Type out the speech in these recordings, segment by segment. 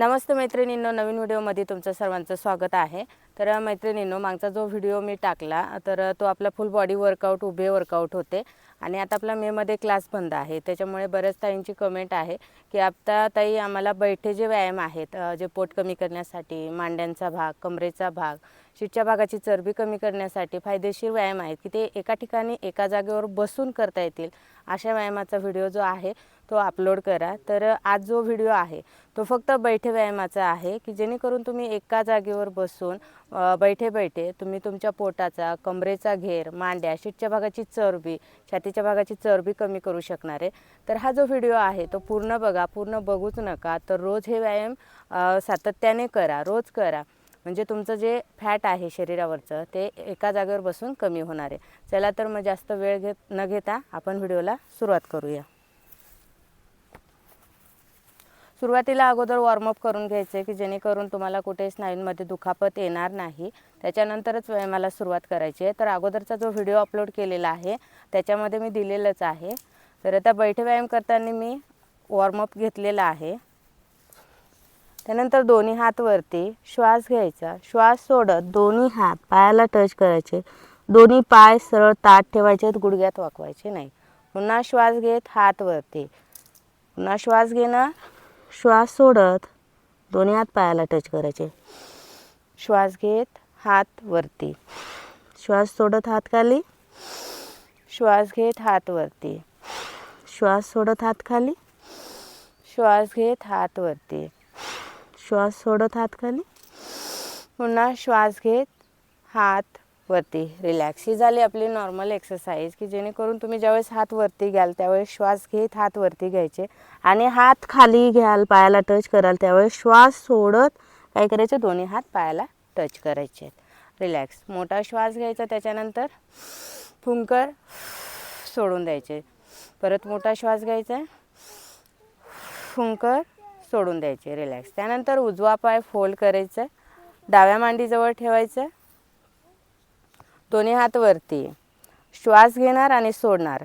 नमस्ते मैत्रिणींनो, नवीन व्हिडिओमध्ये तुमचं सर्वांचं स्वागत आहे। तर मैत्रिणींनो, मागचा जो व्हिडिओ मी टाकला तर तो आपला फुल बॉडी वर्कआउट उभे वर्कआउट होते आणि आता आपला मे मध्ये क्लास बंद आहे, त्याच्यामुळे बरेच ताईंची कमेंट आहे की आता ताई आम्हाला बैठे जे व्यायाम आहेत जे पोट कमी करण्यासाठी, मांड्यांचा भाग, कमरेचा भाग, शीटच्या भागाची चरबी कमी करण्यासाठी फायदेशीर व्यायाम आहेत की ते एका ठिकाणी एका जागेवर बसून करता येतील, अशा व्यायामाचा व्हिडिओ जो आहे तो अपलोड करा। तर आज जो व्हिडिओ आहे तो फक्त बैठे व्यायामाचा आहे की जेणेकरून तुम्ही एका जागेवर बसून बैठे बैठे तुम्ही तुमच्या पोटाचा, कमरेचा घेर, मांड्या, शीटच्या भागाची चरबी, छातीच्या भागाची चरबी कमी करू शकणार आहे। तर हा जो व्हिडिओ आहे तो पूर्ण बघा, पूर्ण बघूच नका। तर रोज हे व्यायाम सातत्याने करा, रोज करा, म्हणजे तुमचं जे फॅट आहे शरीरावरचं ते एका जागेवर बसून कमी होणार आहे। चला तर मग जास्त वेळ न घेता आपण व्हिडिओला सुरुवात करूया। सुरुवातीला अगोदर वॉर्मअप करून घ्यायचे की जेणेकरून तुम्हाला कुठे स्नायूंमध्ये दुखापत येणार नाही, त्याच्यानंतरच व्यायामाला सुरुवात करायची आहे। तर अगोदरचा जो व्हिडिओ अपलोड केलेला आहे त्याच्यामध्ये मी दिलेलंच आहे। तर आता बैठे व्यायाम करताना मी वॉर्मअप घेतलेला आहे। त्यानंतर दोन्ही हात वरती, श्वास घ्यायचा, श्वास सोडत दोन्ही हात पायाला टच करायचे, दोन्ही पाय सरळ ताठ ठेवायचे, गुडघ्यात वाकवायचे नाही। पुन्हा श्वास घेत हात वरती, पुन्हा श्वास घेणार, श्वास सोडत दोन्ही हात पायाला टच करायचे, श्वास घेत हात वरती, श्वास सोडत हात खाली, श्वास घेत हात वरती, श्वास सोडत हात खाली, श्वास घेत हात वरती, श्वास सोडत हात खाली, पुन्हा श्वास घेत हात वरती। रिलॅक्स। ही झाली आपली नॉर्मल एक्सरसाइज की जेणेकरून तुम्ही ज्यावेळेस हात वरती घ्याल त्यावेळेस श्वास घेत हात वरती घ्यायचे आणि हात खाली घ्याल, पायाला टच कराल त्यावेळेस श्वास सोडत काय करायचे, दोन्ही हात पायाला टच करायचे। रिलॅक्स। मोठा श्वास घ्यायचा, त्याच्यानंतर फुंकर सोडून द्यायचे, परत मोठा श्वास घ्यायचा, फुंकर सोडून द्यायचे। रिलॅक्स। त्यानंतर उजवा पाय फोल्ड करायचा, डाव्या मांडीजवळ ठेवायचा, दोन्ही हात वरती, श्वास घेणार आणि सोडणार।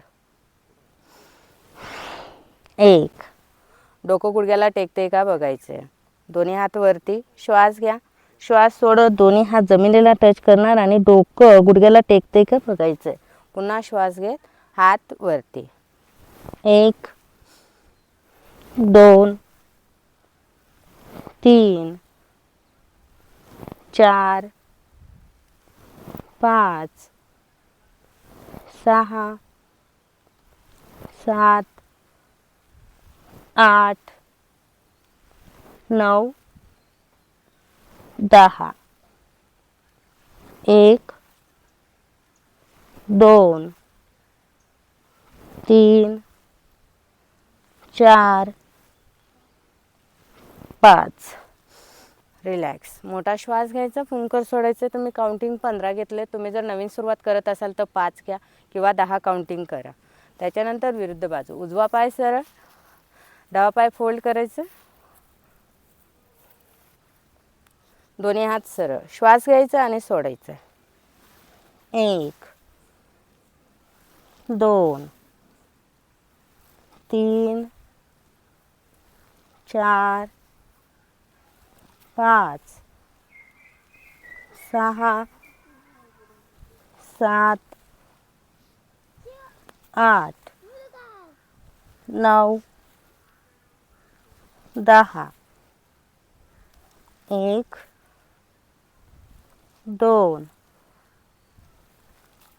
एक, डोकं गुडघ्याला टेकते का बघायचं, दोन्ही हात वरती, श्वास घ्या, श्वास सोडत दोन्ही हात जमिनीला टच करणार आणि डोकं गुडघ्याला टेकते का बघायचं। पुन्हा श्वास घेत हात वरती। एक, दोन, तीन, चार, पाच, सहा, सात, आठ, 9, 10। 1, 2, 3, 4, 5। रिलॅक्स। मोठा श्वास घ्यायचा, फुंकर सोडायचं। तुम्ही काउंटिंग 15 घेतले, तुम्ही जर नवीन सुरुवात करत असाल तर 5 घ्या किंवा 10 काउंटिंग करा। त्याच्यानंतर विरुद्ध बाजू, उजवा पाय सरळ, डावा पाय फोल्ड करायचं, दोन्ही हात सरळ, श्वास घ्यायचा आणि सोडायचा। 1, 2, 3, 4, 5, 6, 7, 8, 9, 10। 1, 2,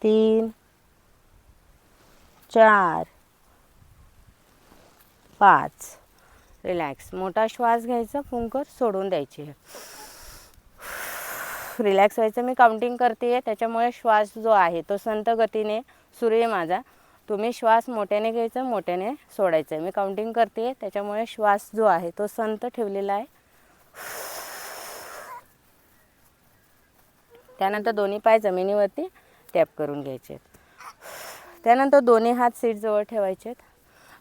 3, 4, 5। रिलॅक्स। मोठा श्वास घ्यायचा, फुंकर सोडून द्यायची। रिलॅक्स व्हायचं। मी काउंटिंग करते आहे त्याच्यामुळे श्वास जो आहे तो संत गतीने सुरू आहे माझा। तुम्ही श्वास मोठ्याने घ्यायचा, मोठ्याने सोडायचा। मी काउंटिंग करते आहे त्याच्यामुळे श्वास जो आहे तो संत ठेवलेला आहे। त्यानंतर दोन्ही पाय जमिनीवरती टॅप करून घ्यायचे। त्यानंतर दोन्ही हात सीट जवळ ठेवायचे।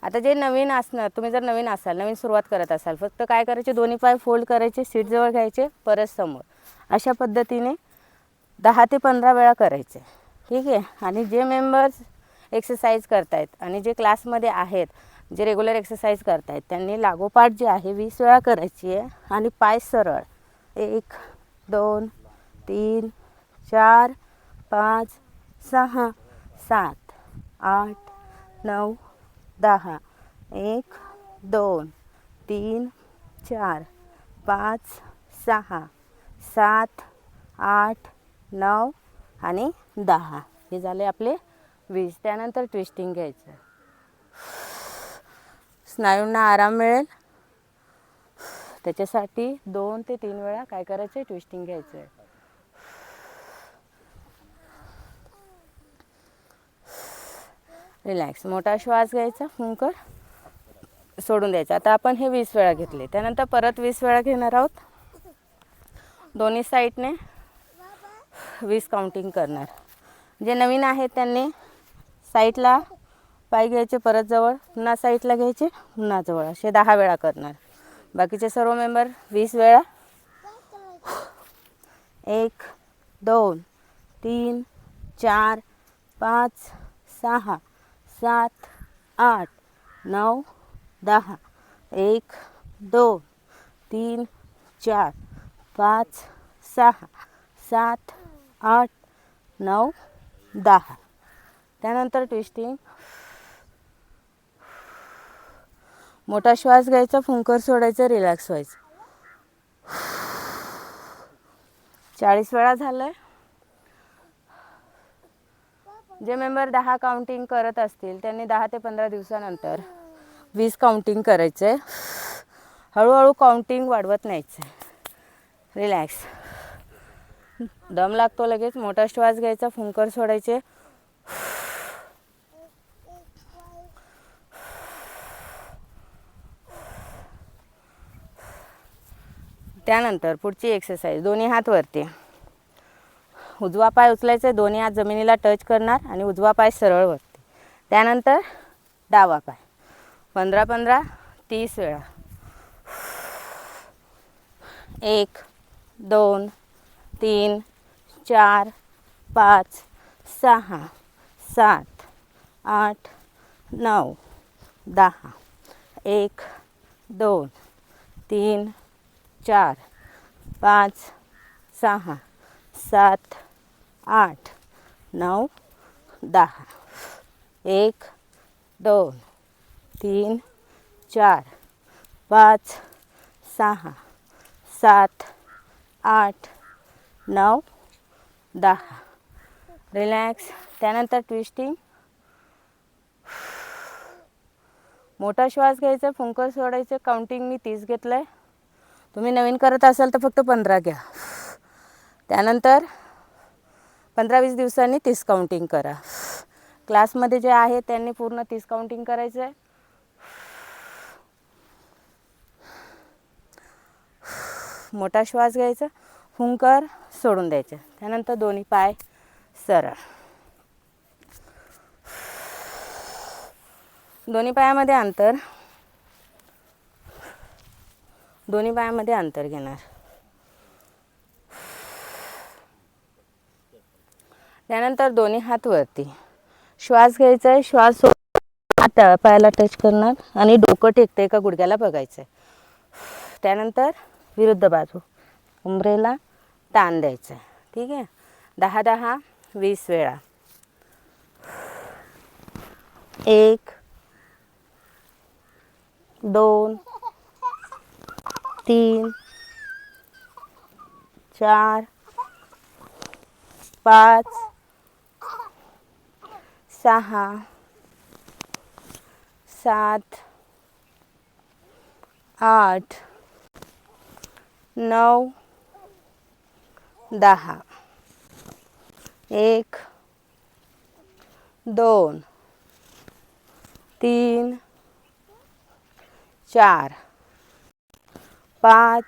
आता जे नवीन असणार, तुम्ही जर नवीन असाल, नवीन सुरुवात करत असाल, फक्त काय करायचे, दोन्ही पाय फोल्ड करायचे, सीट जवळ घ्यायचे, परत समोर, अशा पद्धतीने 10 ते 15 वेळा करायचे। ठीक आहे। आणि जे मेंबर्स एक्सरसाइज करतायत आणि जे क्लासमध्ये आहेत जे रेग्युलर एक्सरसाइज करतायत त्यांनी लागोपाठ जे आहे 20 वेळा करायची आहे आणि पाय सरळ 1 2 3 4 5 6 7 8 9 10 1 2 3 4 5 6 7 8 9 आणि 10 हे झाले आपले 20. त्यानंतर ट्विस्टिंग घ्यायचं. स्नायूंना आराम मिळेल त्याच्यासाठी 2 ते 3 वेळा काय करायचं, ट्विस्टिंग घ्यायचं आहे. रिलॅक्स. मोठा श्वास घ्यायचा, फुंकर सोडून द्यायचा. आता आपण हे 20 वेळा घेतले. त्यानंतर परत 20 वेळा घेणार आहोत. दोन्ही साईडने 20 काउंटिंग करणार. जे नवीन आहेत त्यांनी साईडला पाय घ्यायचे, परत जवळ, पुन्हा साईडला घ्यायचे, पुन्हा जवळ, असे 10 वेळा करणार. बाकीचे सर्व मेंबर 20 वेळा. 1 2 3 4 5 6 7 8 9 10 1 2 3 4 5 6 7 8 9 10. त्यानंतर ट्विस्टिंग. मोठा श्वास घ्यायचा, फुंकर सोडायचं, रिलॅक्स व्हायचं. 40 वेळा झालंय. जे मेंबर 10 काउंटिंग करत असतील त्यांनी 10 ते 15 दिवसानंतर 20 काउंटिंग करायचं. हळूहळू काउंटिंग वाढवत न्यायचं. रिलॅक्स. दम लागतो लगेच. मोठा श्वास घ्यायचा, फुंकर सोडायचे. त्यानंतर पुढची एक्सरसाइज. दोन्ही हात वरती. उजवा पाय उचलायचा, दोन्ही हात जमिनीला टच करणार आणि उजवा पाय सरळ वरती. त्यानंतर डावा पाय 15-15 30 वेळा. 1 2 3 4 5 6 7 8 9 10 1 2 3 4 5 6 7 8 9 10 1 2 3 4 5 6 7 8 9 10. रिलॅक्स. त्यानंतर ट्विस्टिंग. मोठा श्वास घ्यायचा, फुंकर सोडायचे. काउंटिंग मी 30 घेतलंय. तुम्ही नवीन करत असाल तर फक्त 15 घ्या. त्यानंतर 15-20 दिवसांनी 30 काउंटिंग करा. क्लासमध्ये जे आहे त्यांनी पूर्ण 30 काउंटिंग करायचं आहे. मोठा श्वास घ्यायचा, फुंकर सोडून द्यायचं. त्यानंतर दोन्ही पाय सरळ. दोन्ही पायामध्ये अंतर. दोन्ही पायामध्ये अंतर घेणार. त्यानंतर दोन्ही हात वरती. श्वास घ्यायचा आहे, श्वास तळ पायाला टच करणार आणि डोकं टेकते का गुडघ्याला बघायचं आहे. त्यानंतर विरुद्ध बाजू उंबरेला ताण द्यायचं आहे. ठीक आहे. 10-10 20 वेळा. 1 2 3 4 5 6 7 8 9 10 1 2 3 4 5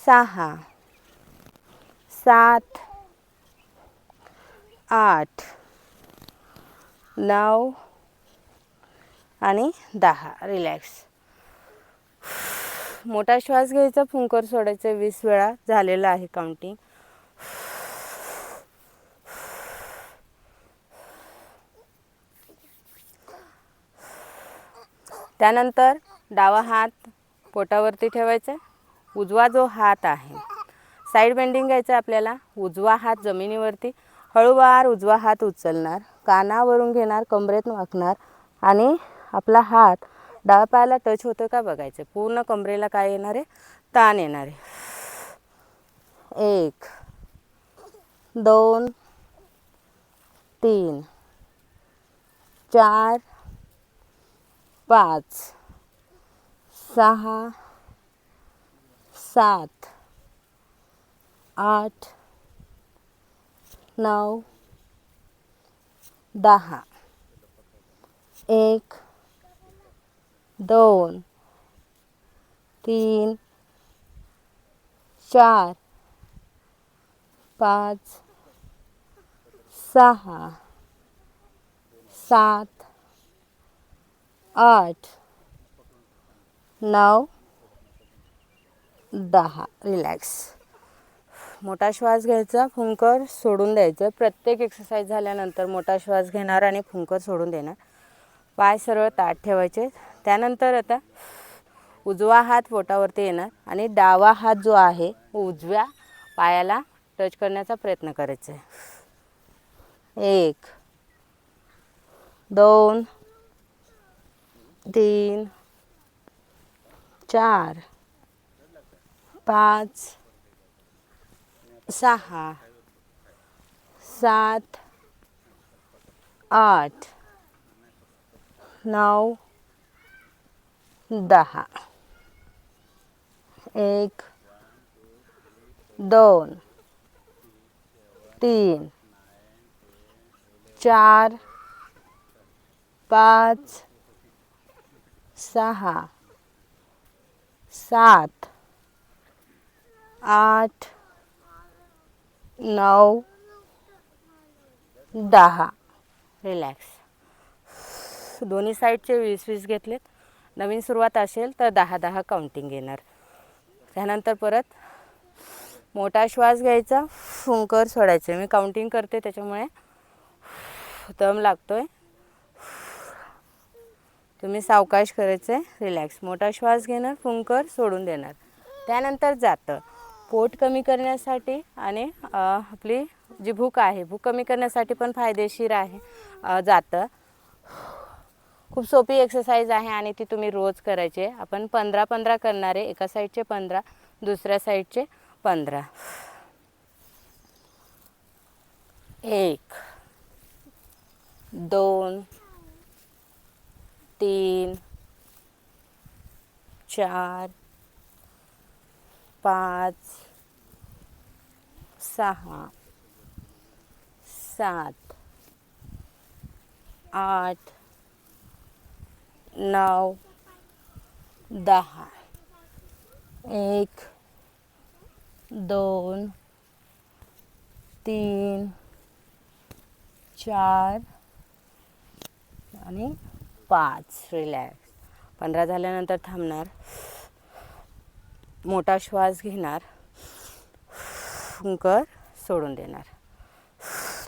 6 7 8 9 आणि 10. रिलॅक्स. मोठा श्वास घ्यायचा, फुंकर सोडायचं 20 वेळा. झालेलं आहे काउंटिंग. त्यानंतर डावा हात पोटावरती ठेवायचा, उजवा जो हात आहे साईड बेंडिंग घ्यायचं आपल्याला, उजवा हात जमिनीवरती, हळूवार उजवा हात उचलणार, कानावरून घेणार, कमरेत वाकणार आणि आपला हात डाव्या पायाला टच होतो का बघायचं, पूर्ण कमरेला काय येणार आहे, ताण येणार आहे. 1 2 3 4 5 6 7 8 9 10. 1 2 3 4 5 6 7 8 9 10. रिलॅक्स. मोठा श्वास घ्यायचा, फुंकर सोडून द्यायचं. प्रत्येक एक्सरसाइज झाल्यानंतर मोठा श्वास घेणार आणि फुंकर सोडून देणार. पाय सरळ ताठ ठेवायचे. त्यानंतर आता उजवा हात पोटावरती येणार आणि डावा हात जो आहे उजव्या पायाला टच करण्याचा प्रयत्न करायचा आहे. 1 2 3 4 5 6 7 8 9 10. 1 2 3 4 5 6 7 8 9 10. रिलॅक्स. दोन्ही साईडचे 20-20 घेतलेत. नवीन सुरुवात असेल तर 10-10 काउंटिंग घेणार. त्यानंतर परत मोठा श्वास घ्यायचा, फुंकर सोडायचं. मी काउंटिंग करते त्याच्यामुळे दम लागतोय. तुम्ही सावकाश करायचं आहे. रिलॅक्स. मोठा श्वास घेणार, फुंकर सोडून देणार. त्यानंतर जातं पोट कमी करण्यासाठी आणि आपली जी भूक आहे भूक कमी करण्यासाठी पण फायदेशीर आहे जातं. खूप सोपी एक्सरसाइज आहे आणि ती तुम्ही रोज करायची आहे. आपण 15-15 करणार आहे. एका साईडचे 15, दुसऱ्या साईडचे 15. 1 2 3 4 5 6 7 8 9 10. 1 2 3 4 आणि 5. रिलॅक्स. 15 झाल्यानंतर थांबणार. मोठा श्वास घेणार, फुंकर सोडून देणार.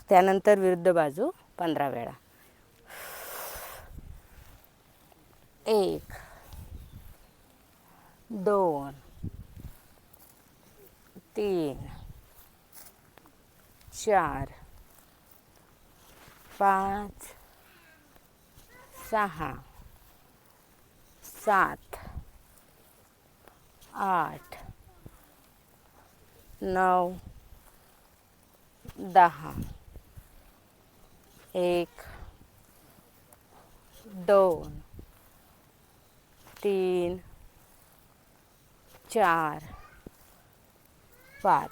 त्यानंतर विरुद्ध बाजू 15 वेळा. 1 2 3 4 5 6 7 8 9 10. 1 2 3 4 5.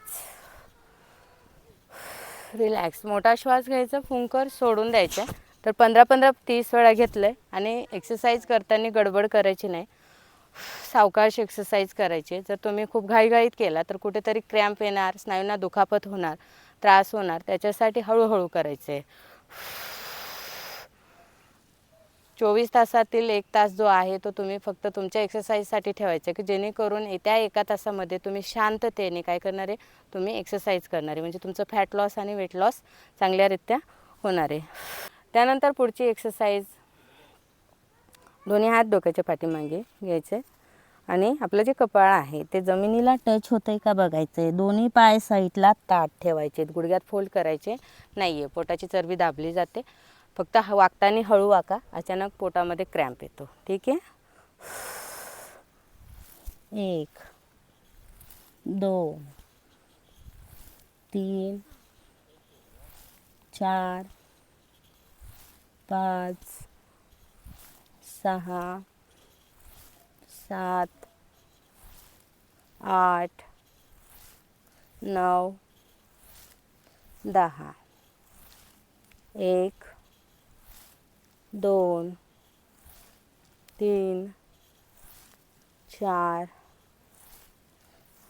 रिलॅक्स. मोठा श्वास घ्यायचा, फुंकर सोडून द्यायचा. तर 15-15 30 वेळा घेतलं आहे आणि एक्सरसाइज करताना गडबड करायची नाही. सावकाश एक्सरसाइज करायची. जर तुम्ही खूप घाईघाईत केला तर कुठेतरी क्रॅम्प येणार, स्नायूंना दुखापत होणार, त्रास होणार. त्याच्यासाठी हळूहळू करायचे. 24 तासातील 1 तास जो आहे तो तुम्ही फक्त तुमच्या एक्सरसाइजसाठी ठेवायचा की जेणेकरून त्या 1 तासामध्ये तुम्ही शांततेने काय करणार आहे, तुम्ही एक्सरसाइज करणार आहे. म्हणजे तुमचं फॅट लॉस आणि वेट लॉस चांगल्यारीत्या होणार आहे. त्यानंतर पुढची एक्सरसाइज दोन्ही हात डोक्याच्या पाठीमागे घ्यायचे आणि आपलं जे कपाळ आहे ते जमिनीला टच होतंय का बघायचं आहे. दोन्ही पाय साईडला ताठ ठेवायचे, गुडघ्यात फोल्ड करायचे नाही आहे. पोटाची चरबी दाबली जाते. फक्त वाकताना हळू वाका, अचानक पोटामध्ये क्रॅम्प येतो. ठीक आहे. 1 2 3 4 5 6 7 8 9 10 1 2 3 4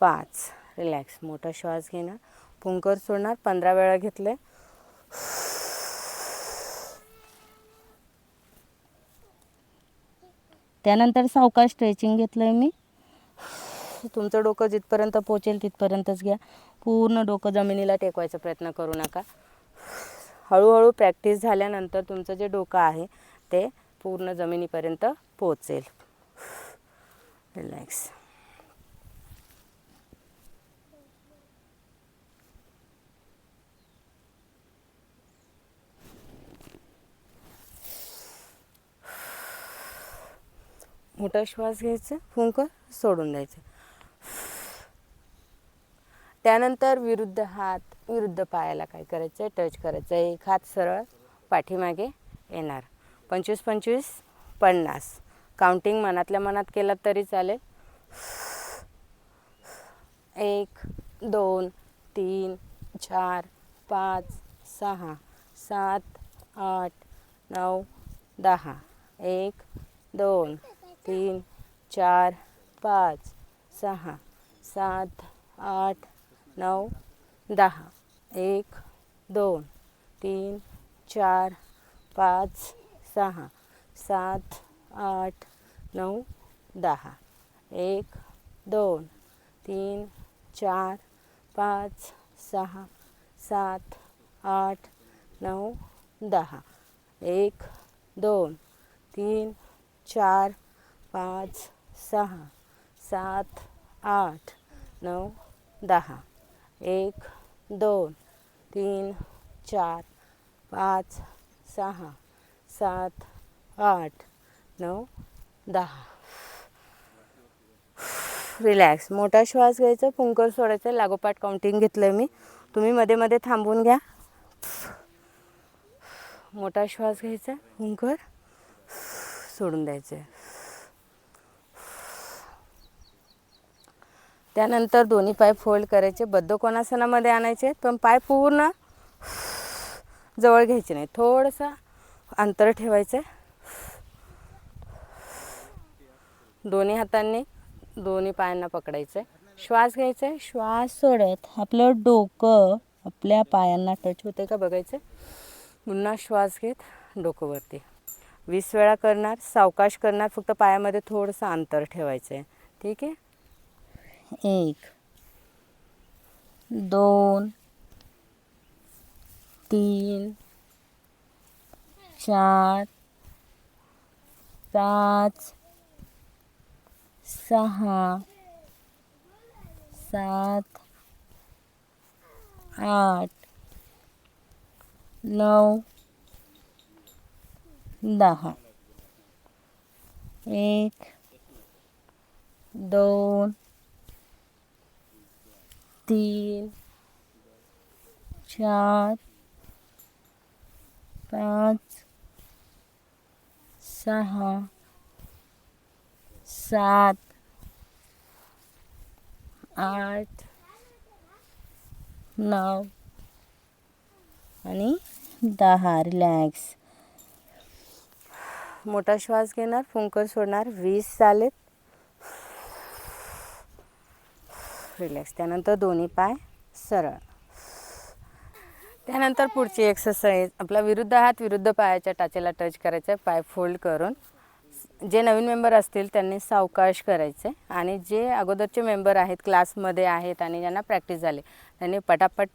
5. रिलॅक्स. मोठा श्वास घेणार, फुंकर सोडणार. 15 वेळा घेतले. त्यानंतर सावकाश स्ट्रेचिंग घेतलं आहे मी. तुमचं डोकं जिथपर्यंत पोचेल तिथपर्यंतच घ्या. पूर्ण डोकं जमिनीला टेकवायचा प्रयत्न करू नका. हळूहळू प्रॅक्टिस झाल्यानंतर तुमचं जे डोकं आहे ते पूर्ण जमिनीपर्यंत पोचेल. रिलॅक्स. मोठा श्वास घ्यायचा, फुंकर सोडून द्यायचं. त्यानंतर विरुद्ध हात विरुद्ध पायाला काय करायचं आहे, टच करायचं आहे. एक हात सरळ पाठीमागे येणार. 25-25 50. काउंटिंग मनातल्या मनात केलात तरी चालेल. 1 2 3 4 5 6 7 8 9 10. 1 2 3 4 5 6 7 8 9 10. 1 2 3 4 5 6 7 8 9 10. 1 2 3 4 5 6 7 8 9 10. 1 2 3 4 5 6 7 8 9 10. 1 2 3 4 5 6 7 8 9 10. रिलॅक्स. मोठा श्वास घ्यायचा, फुंकर सोडायचं. लागोपाठ काउंटिंग घेतलं आहे मी. तुम्ही मध्ये मध्ये थांबून घ्या. मोठा श्वास घ्यायचा, फुंकर सोडून द्यायचं. त्यानंतर दोन्ही पाय फोल्ड करायचे, बद्ध कोणासनामध्ये आणायचे, पण पाय पूर्ण जवळ घ्यायचे नाही, थोडंसं अंतर ठेवायचं. दोन्ही हातांनी दोन्ही पायांना पकडायचं. श्वास घ्यायचा, श्वास सोडत आपलं डोकं आपल्या पायांना टच होते का बघायचं. पुन्हा श्वास घेत डोकं वरती. 20 वेळा करणार. सावकाश करणार, फक्त पायामध्ये थोडंसं अंतर ठेवायचं आहे. ठीक आहे. 1 2 3 4 5 6 7 8 9 10. 1 2 3 4 5 6 7 8 9 आणि 10. रिलॅक्स. मोठा श्वास घेणार, फुंकर सोडणार. 20 झालेत. रिलॅक्स. त्यानंतर दोन्ही पाय सरळ. त्यानंतर पुढची एक्सरसाइज, आपला विरुद्ध हात विरुद्ध पायाच्या टाचेला टच करायचा, पाय फोल्ड करून. जे नवीन मेंबर असतील त्यांनी सावकाश करायचे आणि जे अगोदरचे मेंबर आहेत, क्लासमध्ये आहेत आणि ज्यांना प्रॅक्टिस झाली त्यांनी पटापट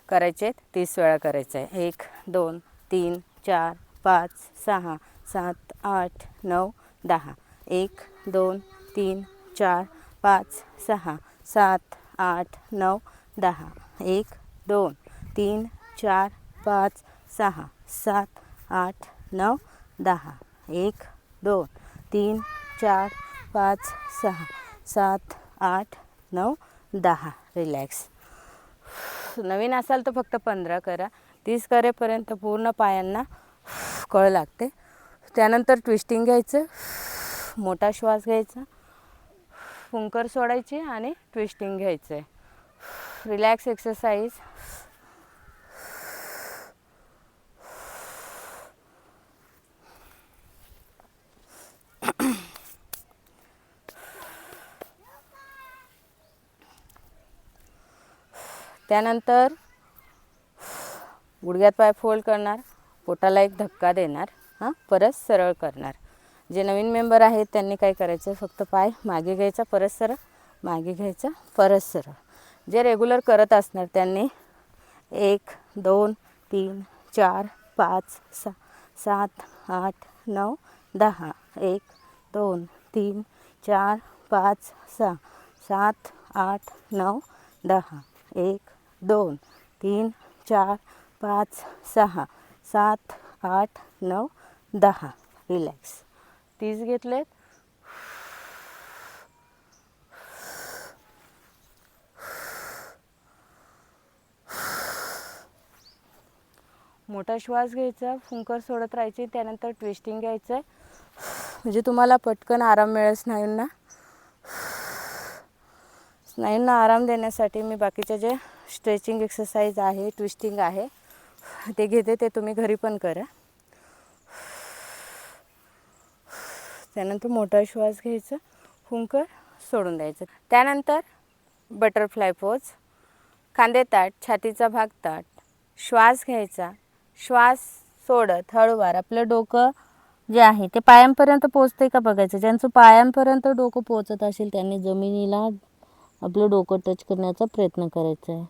करायचे. 30 वेळा करायचं आहे. 1 2 3 4 5 6 7 8 9 10. 1 2 3 4 5 6 7 8 9 10. 1 2 3 4 5 6 7 8 9 10. 1 2 3 4 5 6 7 8 9 10. रिलॅक्स. नवीन असाल तर फक्त 15 करा. 30 करेपर्यंत पूर्ण पायांना कळ लागते. त्यानंतर ट्विस्टिंग घ्यायचं, मोठा श्वास घ्यायचा, फुंकर सोडायची आणि ट्विस्टिंग घ्यायचं. Relax exercise. त्यानंतर गुडघ्यात पाय फोल्ड करणार, पोटाला एक धक्का देणार, परत सरळ करणार. जे नवीन मेंबर आहेत त्यांनी काय करायचं, फक्त पाय मागे घ्यायचा, परत सरळ, मागे घ्यायचा, परत सरळ. जे रेग्युलर करत असणार त्यांनी 1 2 3 4 5 6 7 8 9 10. 1 2 3 4 5 6 7 8 9 10. 1 2 3 4 5 6 7 8 9 10. रिलॅक्स. 30 घेतलेत. मोठा श्वास घ्यायचा, फुंकर सोडत राहायची. त्यानंतर ट्विस्टिंग घ्यायचं, म्हणजे तुम्हाला पटकन आराम मिळेल स्नायूंना. स्नायूंना आराम देण्यासाठी मी बाकीचे जे स्ट्रेचिंग एक्सरसाइज आहे, ट्विस्टिंग आहे ते घेते. ते तुम्ही घरी पण करा. त्यानंतर मोठा श्वास घ्यायचा, फुंकर सोडून द्यायचं. त्यानंतर बटरफ्लाय पोज. खांदे ताट, छातीचा भाग ताट, श्वास घ्यायचा, श्वास सोडत हळूवार आपलं डोकं जे आहे ते पायांपर्यंत पोचते का बघायचं. ज्यांचं पायांपर्यंत डोकं पोचत असेल त्यांनी जमिनीला आपलं डोकं टच करण्याचा प्रयत्न करायचा आहे.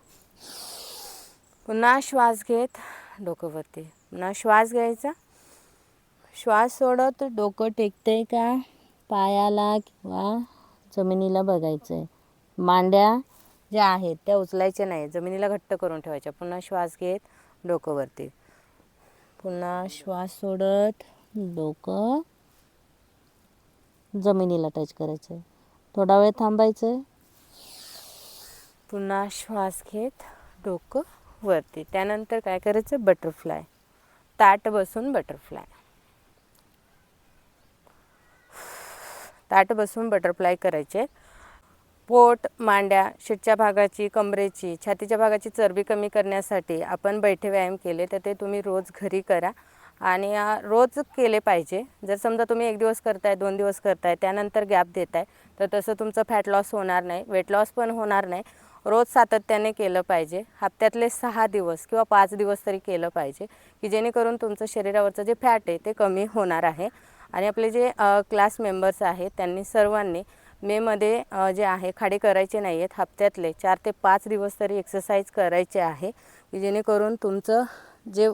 पुन्हा श्वास घेत डोकं वरती, पुन्हा श्वास घ्यायचा, श्वास सोडत डोकं टेकते का पायाला किंवा जमिनीला बघायचं आहे. मांड्या ज्या आहेत त्या उचलायच्या नाही, जमिनीला घट्ट करून ठेवायच्या. पुन्हा श्वास घेत डोकं वरती, पुन्हा श्वास सोडत डोकं जमिनीला टच करायचं आहे. थोडा वेळ थांबायचं आहे. पुन्हा श्वास घेत डोकं वरती. त्यानंतर काय करायचं, बटरफ्लाय. ताट बसून बटरफ्लाय. ताट बसून बटरफ्लाय करायचे. पोट, मांड्या, शीटच्या भागाची, कमरेची, छातीच्या भागाची चरबी कमी करण्यासाठी आपण बैठे व्यायाम केले तर ते तुम्ही रोज घरी करा आणि रोज केले पाहिजे. जर समजा तुम्ही 1 दिवस करताय, 2 दिवस करताय, त्यानंतर गॅप देताय तर तसं तुमचं फॅट लॉस होणार नाही, वेट लॉस पण होणार नाही. रोज सातत्याने केलं पाहिजे. हप्त्यातले 6 दिवस किंवा 5 दिवस तरी केलं पाहिजे की जेणेकरून तुमचं शरीरावरचं जे फॅट आहे ते कमी होणार आहे. आणि आपले जे क्लास मेंबर्स आहेत त्यांनी सर्वांनी मेमध्ये जे आहे खाडे करायचे नाही आहेत. हप्त्यातले 4 ते 5 दिवस तरी एक्सरसाइज करायचे आहे की जेणेकरून तुमचं जे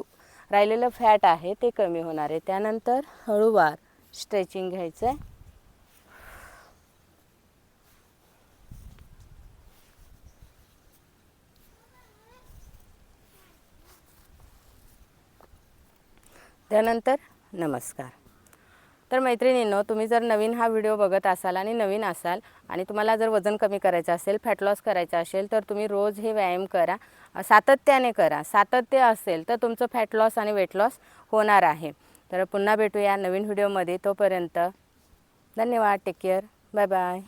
राहिलेलं फॅट आहे ते कमी होणार आहे. त्यानंतर हळूवार स्ट्रेचिंग घ्यायचं आहे. त्यानंतर नमस्कार. तर मैत्रिणींनो, तुम्ही जर नवीन हा व्हिडिओ बघत असाल आणि नवीन असाल आणि तुम्हाला जर वजन कमी करायचं असेल, फॅट लॉस करायचा असेल तर तुम्ही रोज हे व्यायाम करा, सातत्याने करा. सातत्य असेल तर तुमचं फॅट लॉस आणि वेट लॉस होणार आहे. तर पुन्हा भेटूया नवीन व्हिडिओमध्ये. तोपर्यंत धन्यवाद. Take care. Bye bye.